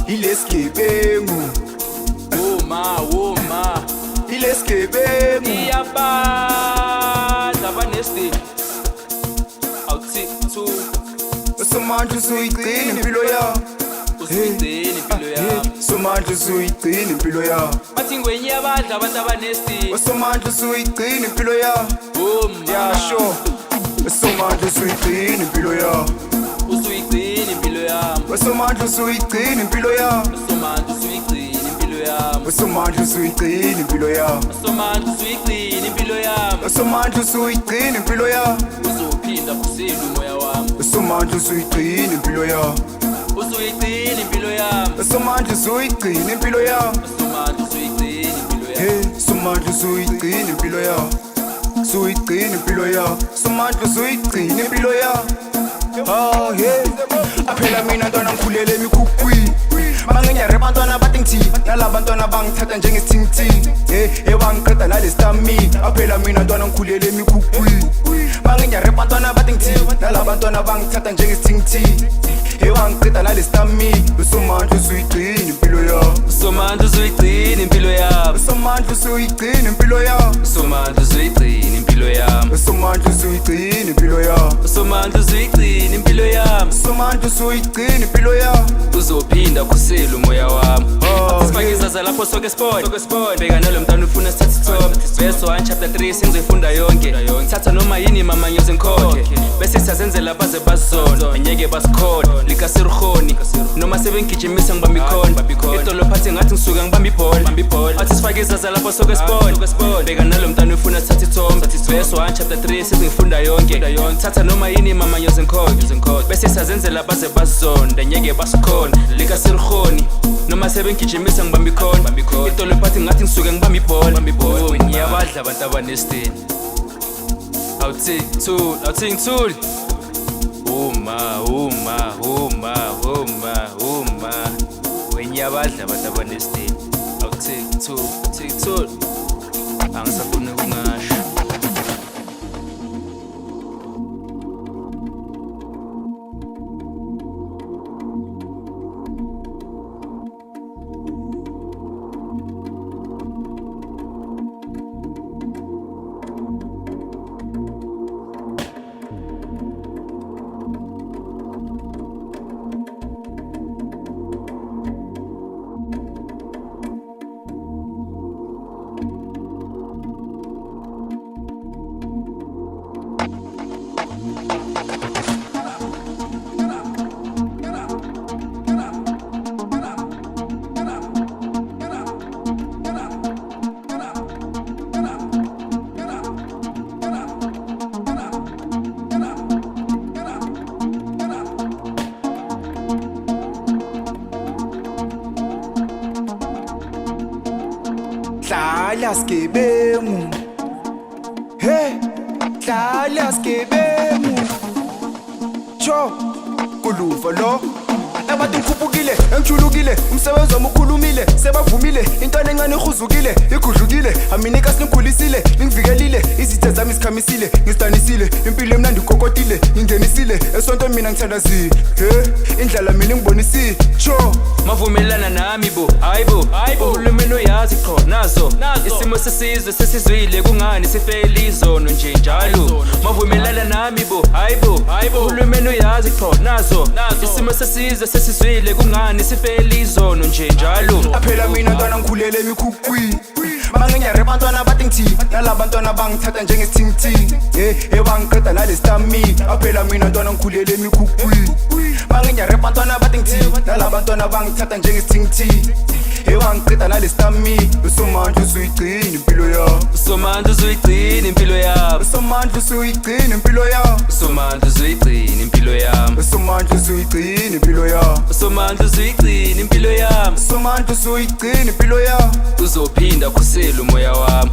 ilesigebengu Woma ilesigebengu iyabadla abanesti awuthi two somandla usuyigcina impilo yakho usuyigcina impilo yami somandla usuyigcina impilo yakho bathi ngwenye abadla abantu abanesti somandla usuyigcina impilo yakho yasho somandla usuyigcina impilo yakho usuyigcina impilo yami somandla usuyigcina impilo yakho somandla usuyigcina impilo yami somandla usuyigcina impilo yakho somandla usuyigcina impilo yami somandla usuyigcina impilo yakho uzophinda kusile umoya wami somandla usuyigcina impilo yakho usuyigcina impilo yami somandla usuyigcina impilo yakho somandla usuyigcina impilo yami somandla usuyigcina impilo yakho suyigcina impilo yakho somandla usuyigcina impilo yakho aphela mina ntwana ngikhulele emikhukhwini bangenyare bantwana bathi ngithini nalabantwana bangithatha njengesithingithini bangiqeda nalesitamina aphela mina ntwana ngikhulele emikhukhwini bangenyare bantwana bathi ngithini nalabantwana bangithatha njengesithingithini bangiqeda nalesitamina somandla usuyigcina impilo yakho somandla usuyigcina impilo yami somandla usuyigcina impilo yakho somandla usuyigcina impilo yami somandla usuyigcina impilo yakho somandla usuyigcina impilo yami somandla usuyigcina impilo yakho uzophinda kusile umoya wami sifakisa lapho sonke sport bheka nalo mntwana ufuna sithathe isithombe verse 1 chapter 3 sengizoyifunda yonke thatha noma yini mama nyoze ngikhokhe bese siyazenzela baze bazona ngeke basikhola likasirhoni noma sebengigijimisa ngibamba ikhona idolo phathi ngathi ngisuka ngibamba ibhola athi sifakisa lapho sonke sport bheka nalo mntwana ufuna sithathe isithombe verse 1 chapter 3 sengizoyifunda yonke thatha noma yini mama nyoze ngikhokhe bese siyazenzela baze bazona ngeke basikhola likasirhoni noma sebengigijimisa ngibamba ikhona idolo phathi ngathi ngisuke ngibamba ibhola ngiyabadla abantu abanestini awuthi ngithuli uma wenyabadla abantu abanestini awuthi ngithuli angisafuni ukungasho dlala sigebengu dlala sigebengu cho kuluva lo abantu ngikhuphukile engijulukile umsebenzi wami ukhulumile sebavumile intwana encane ihuzukile igudlukile aminika singigulisile ningivikelile izithe zami sikhamisile ngisidanisile impilo emnandi kokotile ngingenisile esonto mina ngithandazile indlela mina ngibonisile cho mavumelana nami bo hayibo uhulumeni uyazi qho nazo isimo sesizwe sesizwile kungani sifele izono nje njalo mavumelana nami bo hayibo uhulumeni uyazi qho nazo isimo sesizwe sesizwile kungani sifele izono nje njalo aphela mina ntwana ngikhulele emikhukhwini bangenyare bantwana bathi ngithini nalabantwana bangithatha njengesithingithini bangiqeda nalesitamina aphela mina ntwana ngikhulele emikhukhwini bangenyare bantwana bathi ngithini nalabantwana bangithatha njengesithingithini bangiqeda nalesitamina somandla usuyigcina impilo yakho somandla usuyigcina impilo yami somandla usuyigcina impilo yakho somandla usuyigcina impilo yami somandla usuyigcina impilo yakho somandla usuyigcina impilo yami somandla usuyigcina impilo yakho uzophinda kusile umoya wami